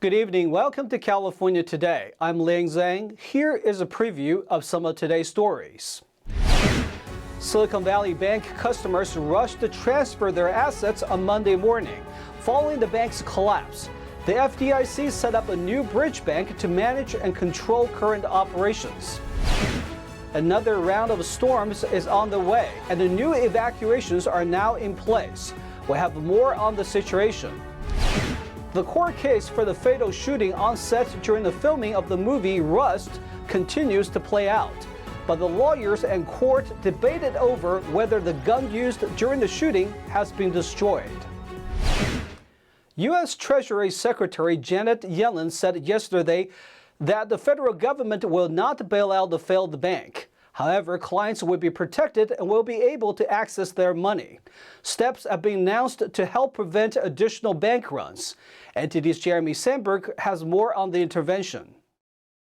Good evening. Welcome to California Today. I'm Liang Zhang. Here is a preview of some of today's stories. Silicon Valley Bank customers rushed to transfer their assets on Monday morning, following the bank's collapse. The FDIC set up a new bridge bank to manage and control current operations. Another round of storms is on the way, and the new evacuations are now in place. We'll have more on the situation. The court case for the fatal shooting on set during the filming of the movie Rust continues to play out, but the lawyers and court debated over whether the gun used during the shooting has been destroyed. U.S. Treasury Secretary Janet Yellen said yesterday that the federal government will not bail out the failed bank. However, clients will be protected and will be able to access their money. Steps have been announced to help prevent additional bank runs. NTD's Jeremy Sandberg has more on the intervention.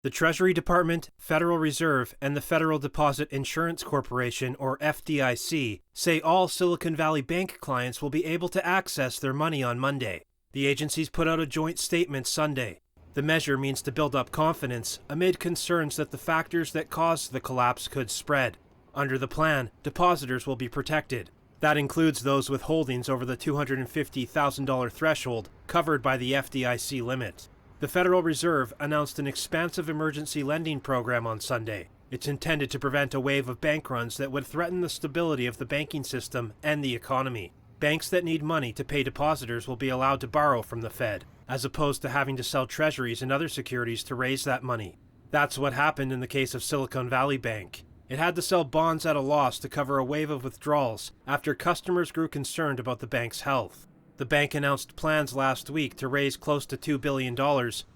The Treasury Department, Federal Reserve, and the Federal Deposit Insurance Corporation, or FDIC, say all Silicon Valley Bank clients will be able to access their money on Monday. The agencies put out a joint statement Sunday. The measure means to build up confidence amid concerns that the factors that caused the collapse could spread. Under the plan, depositors will be protected. That includes those with holdings over the $250,000 threshold covered by the FDIC limit. The Federal Reserve announced an expansive emergency lending program on Sunday. It's intended to prevent a wave of bank runs that would threaten the stability of the banking system and the economy. Banks that need money to pay depositors will be allowed to borrow from the Fed, as opposed to having to sell treasuries and other securities to raise that money. That's what happened in the case of Silicon Valley Bank. It had to sell bonds at a loss to cover a wave of withdrawals after customers grew concerned about the bank's health. The bank announced plans last week to raise close to $2 billion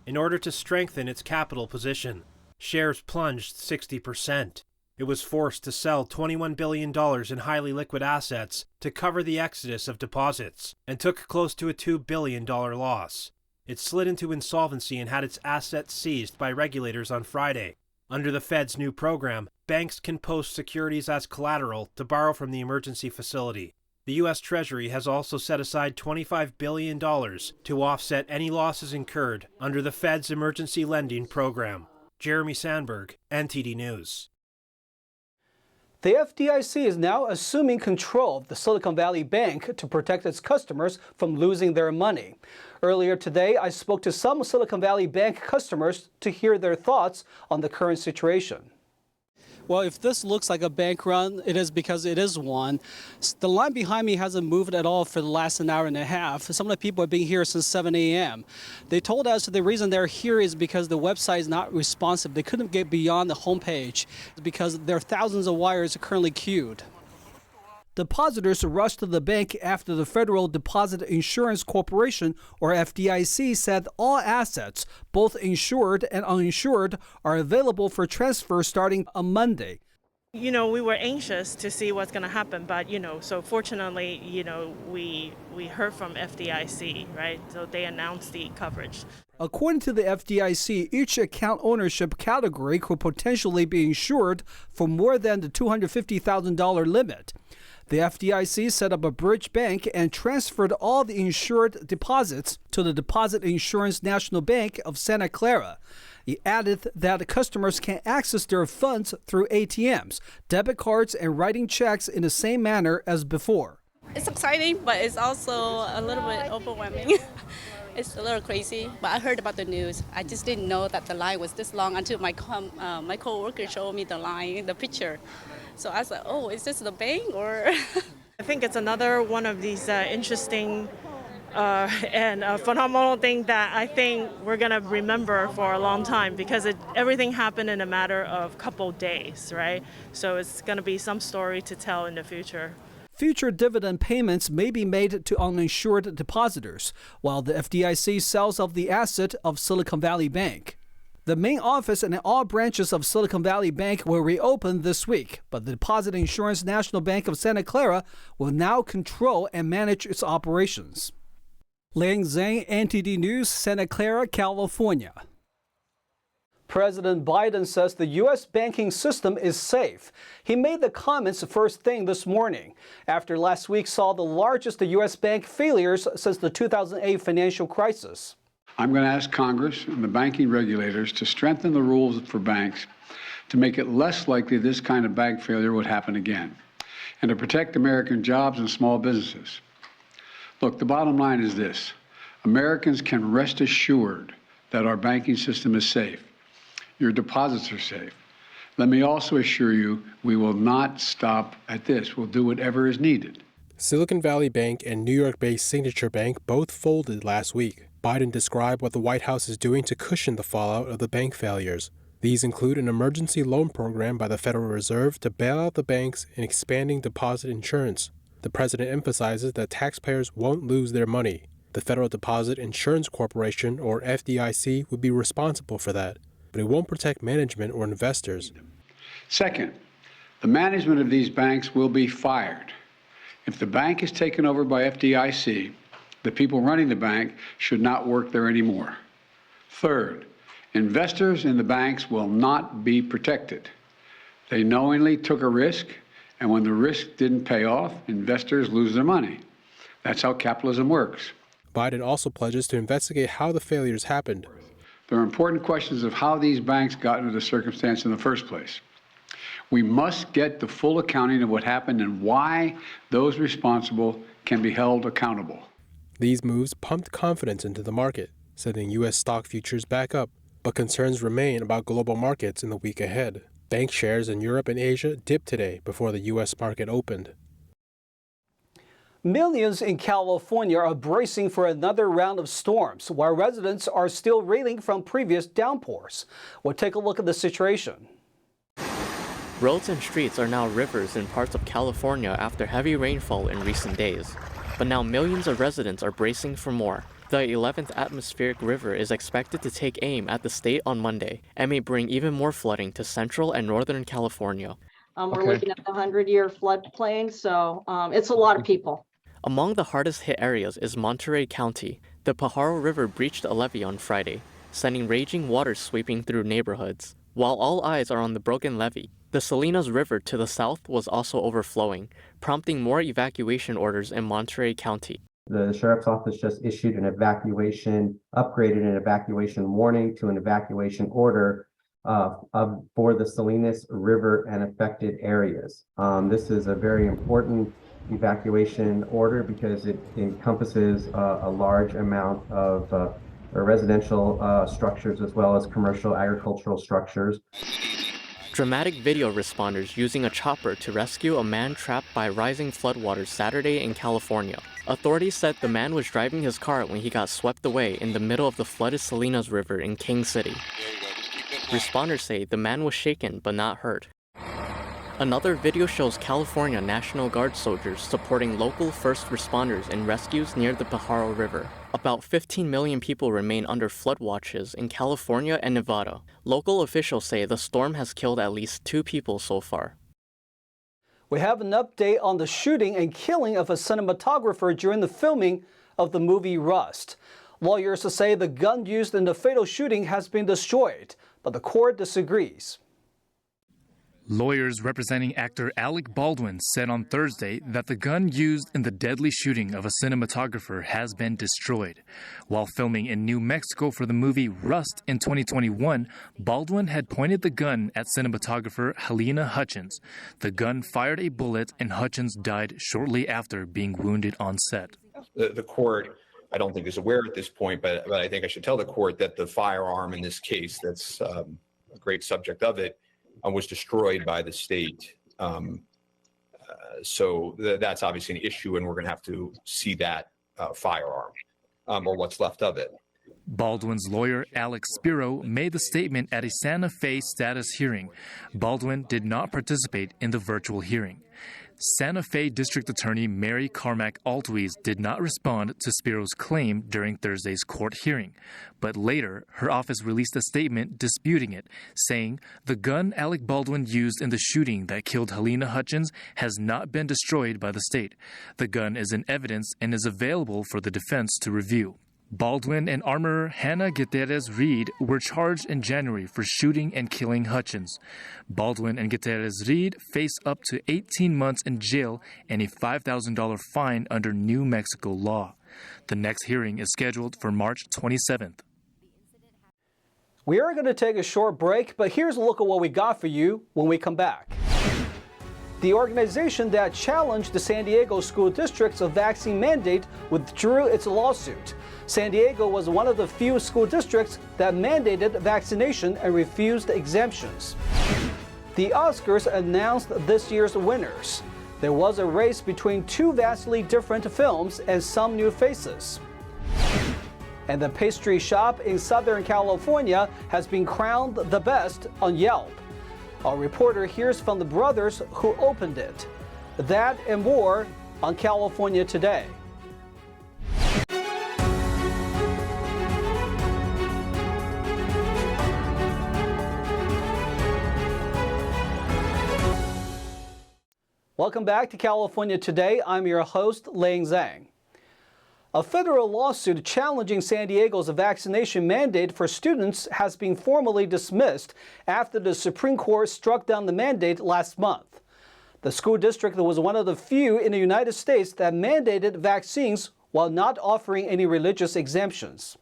in order to strengthen its capital position. Shares plunged 60%. It was forced to sell $21 billion in highly liquid assets to cover the exodus of deposits and took close to a $2 billion loss. It slid into insolvency and had its assets seized by regulators on Friday. Under the Fed's new program, banks can post securities as collateral to borrow from the emergency facility. The U.S. Treasury has also set aside $25 billion to offset any losses incurred under the Fed's emergency lending program. Jeremy Sandberg, NTD News. The FDIC is now assuming control of the Silicon Valley Bank to protect its customers from losing their money. Earlier today, I spoke to some Silicon Valley Bank customers to hear their thoughts on the current situation. Well, if this looks like a bank run, it is because it is one. The line behind me hasn't moved at all for the last an hour and a half. Some of the people have been here since 7 a.m. They told us the reason they're here is because the website is not responsive. They couldn't get beyond the homepage because there are thousands of wires currently queued. Depositors rushed to the bank after the Federal Deposit Insurance Corporation, or FDIC, said all assets, both insured and uninsured, are available for transfer starting on Monday. We were anxious to see what's going to happen, but, so fortunately, we heard from FDIC, right? So they announced the coverage. According to the FDIC, each account ownership category could potentially be insured for more than the $250,000 limit. The FDIC set up a bridge bank and transferred all the insured deposits to the Deposit Insurance National Bank of Santa Clara. He added that customers can access their funds through ATMs, debit cards, and writing checks in the same manner as before. It's exciting, but it's also a little bit overwhelming. It's a little crazy, but I heard about the news. I just didn't know that the line was this long until my co-worker showed me the line, the picture. So I was like, oh, is this the bank or? I think it's another one of these interesting and phenomenal thing that I think we're going to remember for a long time because everything happened in a matter of a couple days, right? So it's going to be some story to tell in the future. Future dividend payments may be made to uninsured depositors, while the FDIC sells off the asset of Silicon Valley Bank. The main office and all branches of Silicon Valley Bank will reopen this week, but the Deposit Insurance National Bank of Santa Clara will now control and manage its operations. Liang Zhang, NTD News, Santa Clara, California. President Biden says the U.S. banking system is safe. He made the comments first thing this morning, after last week saw the largest U.S. bank failures since the 2008 financial crisis. I'm going to ask Congress and the banking regulators to strengthen the rules for banks to make it less likely this kind of bank failure would happen again, and to protect American jobs and small businesses. Look, the bottom line is this. Americans can rest assured that our banking system is safe. Your deposits are safe. Let me also assure you, we will not stop at this. We'll do whatever is needed. Silicon Valley Bank and New York-based Signature Bank both folded last week. Biden described what the White House is doing to cushion the fallout of the bank failures. These include an emergency loan program by the Federal Reserve to bail out the banks and expanding deposit insurance. The president emphasizes that taxpayers won't lose their money. The Federal Deposit Insurance Corporation, or FDIC, would be responsible for that, but it won't protect management or investors. Second, the management of these banks will be fired. If the bank is taken over by FDIC, the people running the bank should not work there anymore. Third, investors in the banks will not be protected. They knowingly took a risk, and when the risk didn't pay off, investors lose their money. That's how capitalism works. Biden also pledges to investigate how the failures happened. There are important questions of how these banks got into the circumstance in the first place. We must get the full accounting of what happened and why those responsible can be held accountable. These moves pumped confidence into the market, sending U.S. stock futures back up, but concerns remain about global markets in the week ahead. Bank shares in Europe and Asia dipped today before the U.S. market opened. Millions in California are bracing for another round of storms, while residents are still reeling from previous downpours. We'll take a look at the situation. Roads and streets are now rivers in parts of California after heavy rainfall in recent days. But now millions of residents are bracing for more. The 11th atmospheric river is expected to take aim at the state on Monday and may bring even more flooding to central and northern California. We're looking at the 100-year floodplain, so it's a lot of people. Among the hardest hit areas is Monterey County. The Pajaro River breached a levee on Friday, sending raging water sweeping through neighborhoods. While all eyes are on the broken levee, the Salinas River to the south was also overflowing, prompting more evacuation orders in Monterey County. The sheriff's office just issued an evacuation, upgraded an evacuation warning to an evacuation order for the Salinas River and affected areas. This is a very important evacuation order because it encompasses a large amount of residential structures as well as commercial agricultural structures. Dramatic video responders using a chopper to rescue a man trapped by rising floodwaters Saturday in California. Authorities said the man was driving his car when he got swept away in the middle of the flooded Salinas River in King City. Responders say the man was shaken but not hurt. Another video shows California National Guard soldiers supporting local first responders in rescues near the Pajaro River. About 15 million people remain under flood watches in California and Nevada. Local officials say the storm has killed at least 2 people so far. We have an update on the shooting and killing of a cinematographer during the filming of the movie Rust. Lawyers say the gun used in the fatal shooting has been destroyed, but the court disagrees. Lawyers representing actor Alec Baldwin said on Thursday that the gun used in the deadly shooting of a cinematographer has been destroyed. While filming in New Mexico for the movie Rust in 2021, Baldwin had pointed the gun at cinematographer Helena Hutchins. The gun fired a bullet and Hutchins died shortly after being wounded on set. The court, I don't think, is aware at this point, but I think I should tell the court that the firearm in this case, that's a great subject of it, was destroyed by the state. So that's obviously an issue, and we're going to have to see that firearm or what's left of it. Baldwin's lawyer, Alex Spiro, made the statement at a Santa Fe status hearing. Baldwin did not participate in the virtual hearing. Santa Fe District Attorney Mary Carmack Altwies did not respond to Spiro's claim during Thursday's court hearing. But later, her office released a statement disputing it, saying the gun Alec Baldwin used in the shooting that killed Helena Hutchins has not been destroyed by the state. The gun is in evidence and is available for the defense to review. Baldwin and armorer Hannah Gutierrez-Reed were charged in January for shooting and killing Hutchins. Baldwin and Gutierrez-Reed face up to 18 months in jail and a $5,000 fine under New Mexico law. The next hearing is scheduled for March 27th. We are going to take a short break, but here's a look at what we got for you when we come back. The organization that challenged the San Diego school district's vaccine mandate withdrew its lawsuit. San Diego was one of the few school districts that mandated vaccination and refused exemptions. The Oscars announced this year's winners. There was a race between two vastly different films and some new faces. And the pastry shop in Southern California has been crowned the best on Yelp. Our reporter hears from the brothers who opened it. That and more on California Today. Welcome back to California Today. I'm your host, Lang Zhang. A federal lawsuit challenging San Diego's vaccination mandate for students has been formally dismissed after the Supreme Court struck down the mandate last month. The school district was one of the few in the United States that mandated vaccines while not offering any religious exemptions.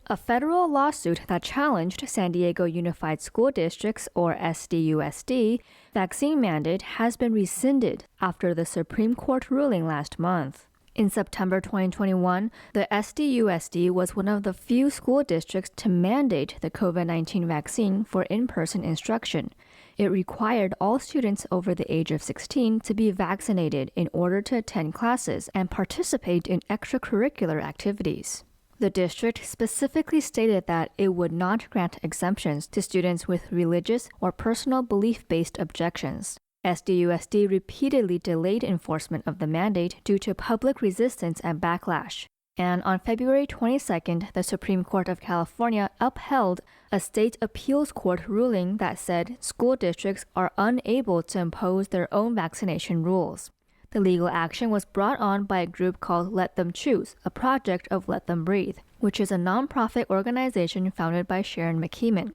A federal lawsuit that challenged San Diego Unified School District's, or SDUSD, vaccine mandate has been rescinded after the Supreme Court ruling last month. In September 2021, the SDUSD was one of the few school districts to mandate the COVID-19 vaccine for in-person instruction. It required all students over the age of 16 to be vaccinated in order to attend classes and participate in extracurricular activities. The district specifically stated that it would not grant exemptions to students with religious or personal belief-based objections. SDUSD repeatedly delayed enforcement of the mandate due to public resistance and backlash. And on February 22nd, the Supreme Court of California upheld a state appeals court ruling that said school districts are unable to impose their own vaccination rules. The legal action was brought on by a group called Let Them Choose, a project of Let Them Breathe, which is a nonprofit organization founded by Sharon McKeeman.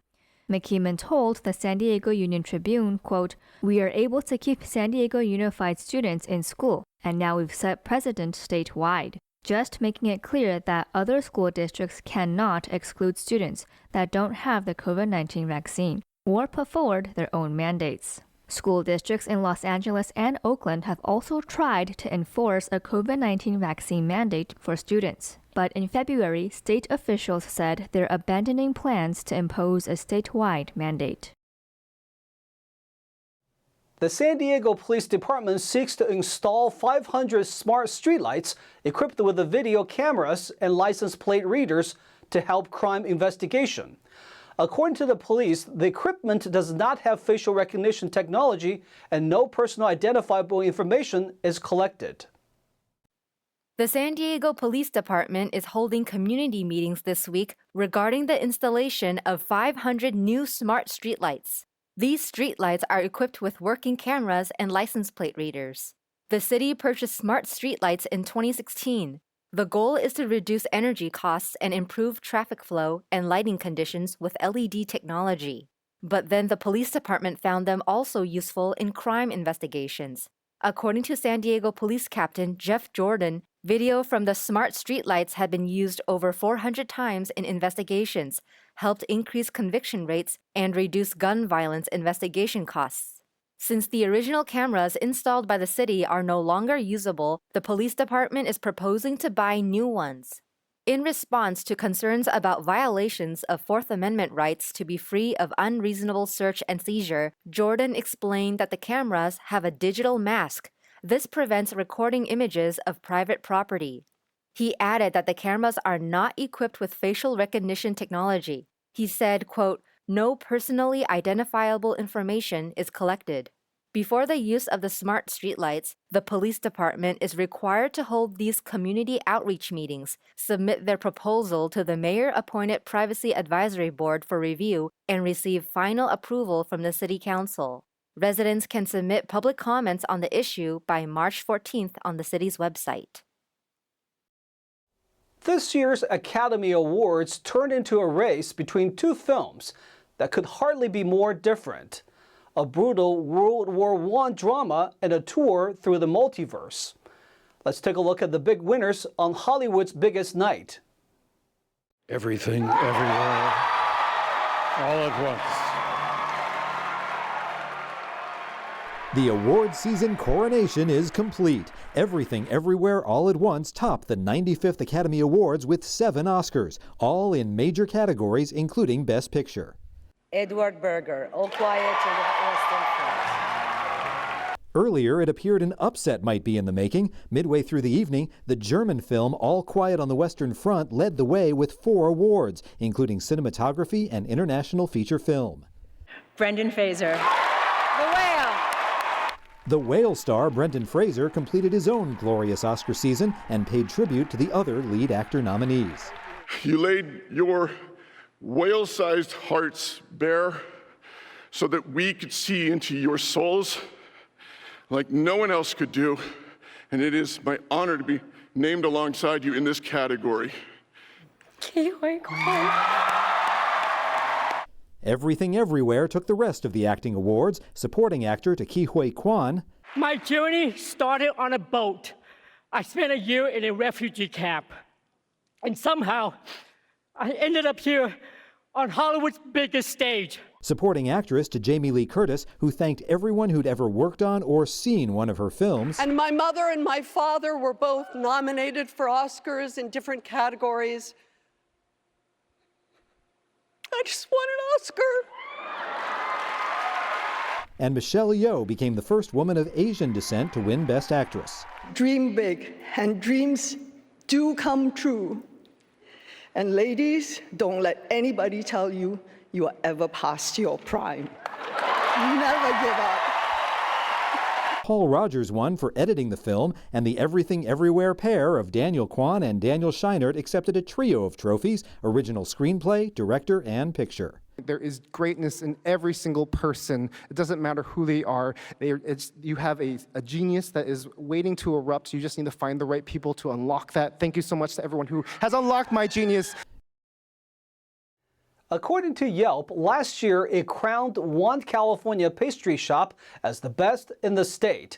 McKeeman told the San Diego Union Tribune, quote, "We are able to keep San Diego Unified students in school, and now we've set precedent statewide, just making it clear that other school districts cannot exclude students that don't have the COVID-19 vaccine or put forward their own mandates." School districts in Los Angeles and Oakland have also tried to enforce a COVID-19 vaccine mandate for students. But in February, state officials said they're abandoning plans to impose a statewide mandate. The San Diego Police Department seeks to install 500 smart streetlights equipped with the video cameras and license plate readers to help crime investigation. According to the police, the equipment does not have facial recognition technology and no personal identifiable information is collected. The San Diego Police Department is holding community meetings this week regarding the installation of 500 new smart streetlights. These streetlights are equipped with working cameras and license plate readers. The city purchased smart streetlights in 2016. The goal is to reduce energy costs and improve traffic flow and lighting conditions with LED technology. But then the police department found them also useful in crime investigations. According to San Diego Police Captain Jeff Jordan, video from the smart streetlights had been used over 400 times in investigations, helped increase conviction rates, and reduce gun violence investigation costs. Since the original cameras installed by the city are no longer usable, the police department is proposing to buy new ones. In response to concerns about violations of Fourth Amendment rights to be free of unreasonable search and seizure, Jordan explained that the cameras have a digital mask. This prevents recording images of private property. He added that the cameras are not equipped with facial recognition technology. He said, quote, "No personally identifiable information is collected." Before the use of the smart streetlights, the police department is required to hold these community outreach meetings, submit their proposal to the mayor-appointed Privacy Advisory Board for review, and receive final approval from the City Council. Residents can submit public comments on the issue by March 14th on the city's website. This year's Academy Awards turned into a race between two films that could hardly be more different: a brutal World War I drama and a tour through the multiverse. Let's take a look at the big winners on Hollywood's biggest night. Everything, everywhere, all at once. The award season coronation is complete. Everything, Everywhere, All at Once topped the 95th Academy Awards with 7 Oscars, all in major categories, including Best Picture. Edward Berger, All Quiet on the Western Front. Earlier, it appeared an upset might be in the making. Midway through the evening, the German film All Quiet on the Western Front led the way with 4 awards, including cinematography and international feature film. Brendan Fraser. The Whale. The Whale star Brendan Fraser completed his own glorious Oscar season and paid tribute to the other lead actor nominees. You laid your whale-sized hearts bare so that we could see into your souls like no one else could do, and it is my honor to be named alongside you in this category. Everything Everywhere took the rest of the acting awards. Supporting actor to Ke Huy Quan. My journey started on a boat. I spent a year in a refugee camp. And somehow, I ended up here on Hollywood's biggest stage. Supporting actress to Jamie Lee Curtis, who thanked everyone who'd ever worked on or seen one of her films. And my mother and my father were both nominated for Oscars in different categories. I just won an Oscar. And Michelle Yeoh became the first woman of Asian descent to win Best Actress. Dream big, and dreams do come true. And ladies, don't let anybody tell you you are ever past your prime. Never give up. Paul Rogers won for editing the film, and the Everything Everywhere pair of Daniel Kwan and Daniel Scheinert accepted a trio of trophies: original screenplay, director, and picture. There is greatness in every single person. It doesn't matter who they are. You have a genius that is waiting to erupt. You just need to find the right people to unlock that. Thank you so much to everyone who has unlocked my genius. According to Yelp, last year it crowned one California pastry shop as the best in the state.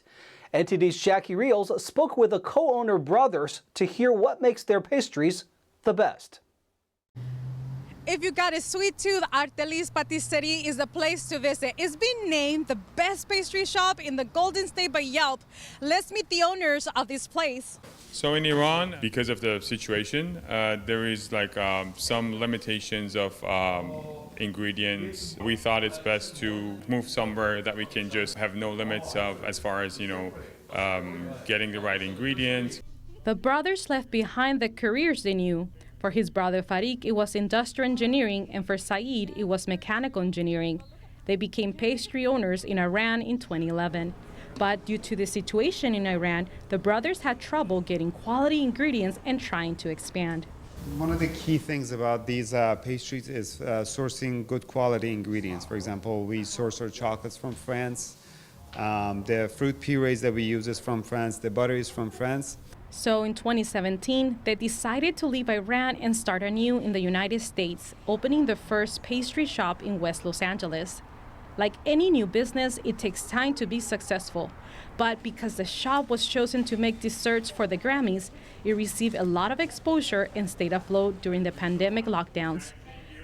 NTD's Jackie Reels spoke with the co-owner brothers to hear what makes their pastries the best. If you got a sweet tooth, Artelice Patisserie is the place to visit. It's been named the best pastry shop in the Golden State by Yelp. Let's meet the owners of this place. So in Iran, because of the situation, there is some limitations of ingredients. We thought it's best to move somewhere that we can just have no limits of as far as, getting the right ingredients. The brothers left behind the careers they knew. For his brother Farik, it was industrial engineering, and for Saeed, it was mechanical engineering. They became pastry owners in Iran in 2011. But due to the situation in Iran, the brothers had trouble getting quality ingredients and trying to expand. One of the key things about these pastries is sourcing good quality ingredients. For example, we source our chocolates from France. The fruit purees that we use is from France. The butter is from France. So in 2017, they decided to leave Iran and start anew in the United States, opening the first pastry shop in West Los Angeles. Like any new business, it takes time to be successful. But because the shop was chosen to make desserts for the Grammys, it received a lot of exposure and stayed afloat during the pandemic lockdowns.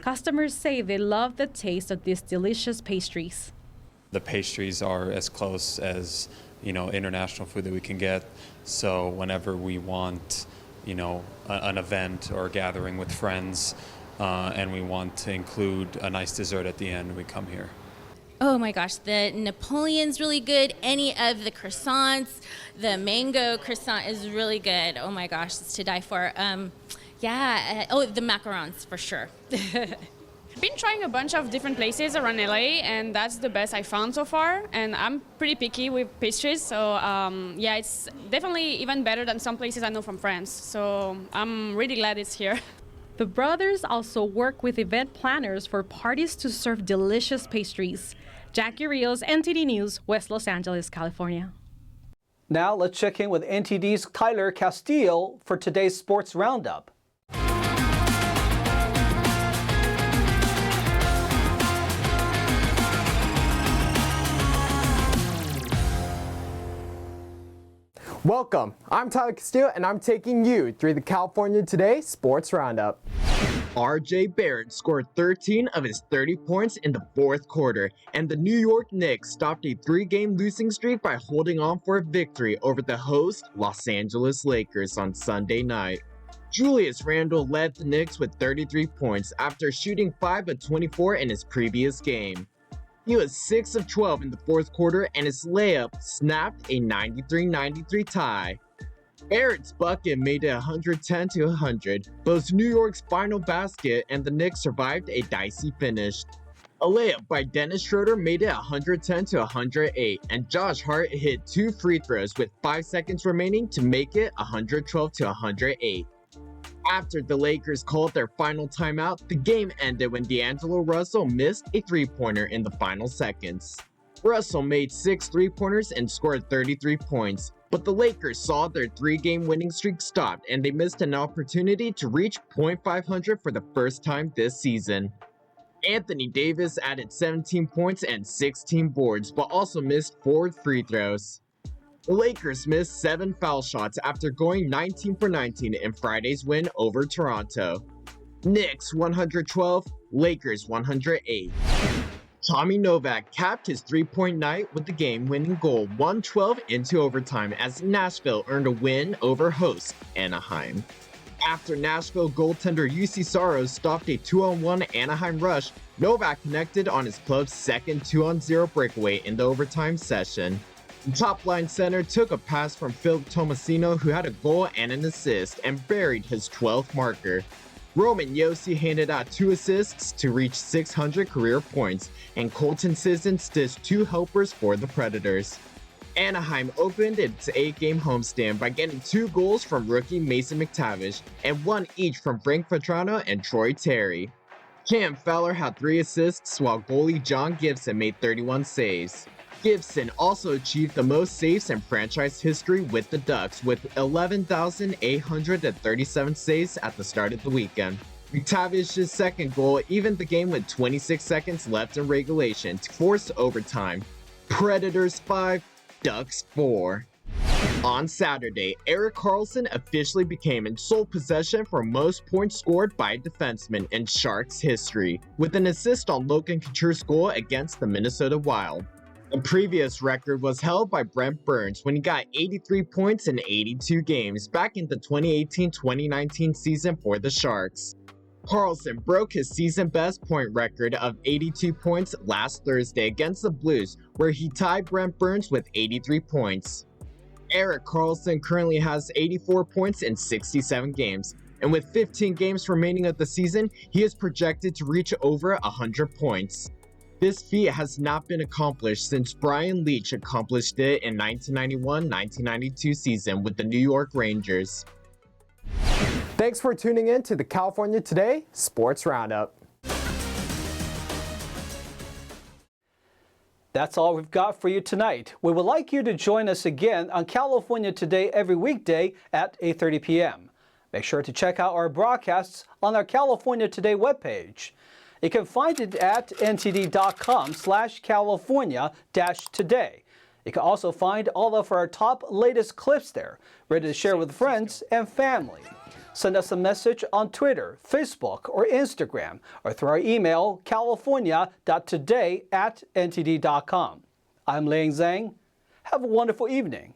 Customers say they love the taste of these delicious pastries. The pastries are as close as international food that we can get. So whenever we want, an event or a gathering with friends, and we want to include a nice dessert at the end, we come here. Oh my gosh, the Napoleon's really good. Any of the croissants, the mango croissant is really good. Oh my gosh, it's to die for. The macarons for sure. I've been trying a bunch of different places around LA, and that's the best I found so far. And I'm pretty picky with pastries, so it's definitely even better than some places I know from France. So I'm really glad it's here. The brothers also work with event planners for parties to serve delicious pastries. Jackie Rios, NTD News, West Los Angeles, California. Now let's check in with NTD's Tyler Castillo for today's Sports Roundup. Welcome, I'm Tyler Castillo and I'm taking you through the California Today Sports Roundup. R.J. Barrett scored 13 of his 30 points in the fourth quarter, and the New York Knicks stopped a 3-game losing streak by holding on for a victory over the host Los Angeles Lakers on Sunday night. Julius Randle led the Knicks with 33 points after shooting 5 of 24 in his previous game. He was 6 of 12 in the fourth quarter, and his layup snapped a 93-93 tie. Barrett's bucket made it 110-100, both New York's final basket, and the Knicks survived a dicey finish. A layup by Dennis Schroeder made it 110-108, and Josh Hart hit 2 free throws with 5 seconds remaining to make it 112-108. After the Lakers called their final timeout, the game ended when D'Angelo Russell missed a 3-pointer in the final seconds. Russell made 6 3-pointers and scored 33 points, but the Lakers saw their 3-game winning streak stopped and they missed an opportunity to reach .500 for the first time this season. Anthony Davis added 17 points and 16 boards, but also missed 4 free throws. The Lakers missed 7 foul shots after going 19 for 19 in Friday's win over Toronto. Knicks 112, Lakers 108. Tommy Novak capped his 3-point night with the game-winning goal 112 into overtime as Nashville earned a win over host Anaheim. After Nashville goaltender UC Saros stopped a 2-on-1 Anaheim rush, Novak connected on his club's second 2-on-0 breakaway in the overtime session. The top-line center took a pass from Phil Tomasino, who had a goal and an assist, and buried his 12th marker. Roman Josi handed out 2 assists to reach 600 career points, and Colton Sisson stitched 2 helpers for the Predators. Anaheim opened its 8-game homestand by getting 2 goals from rookie Mason McTavish, and 1 each from Frank Vatrano and Troy Terry. Cam Fowler had 3 assists, while goalie John Gibson made 31 saves. Gibson also achieved the most saves in franchise history with the Ducks, with 11,837 saves at the start of the weekend. McTavish's second goal evened the game with 26 seconds left in regulation to force overtime. Predators 5, Ducks 4. On Saturday, Erik Karlsson officially became in sole possession for most points scored by a defenseman in Sharks history, with an assist on Logan Couture's goal against the Minnesota Wild. The previous record was held by Brent Burns when he got 83 points in 82 games back in the 2018-2019 season for the Sharks. Karlsson broke his season-best point record of 82 points last Thursday against the Blues, where he tied Brent Burns with 83 points. Erik Karlsson currently has 84 points in 67 games, and with 15 games remaining of the season, he is projected to reach over 100 points. This feat has not been accomplished since Brian Leetch accomplished it in 1991-1992 season with the New York Rangers. Thanks for tuning in to the California Today Sports Roundup. That's all we've got for you tonight. We would like you to join us again on California Today every weekday at 8:30 p.m. Make sure to check out our broadcasts on our California Today webpage. You can find it at ntd.com/California-today. You can also find all of our top latest clips there, ready to share with friends and family. Send us a message on Twitter, Facebook, or Instagram, or through our email, california.today@ntd.com. I'm Liang Zhang. Have a wonderful evening.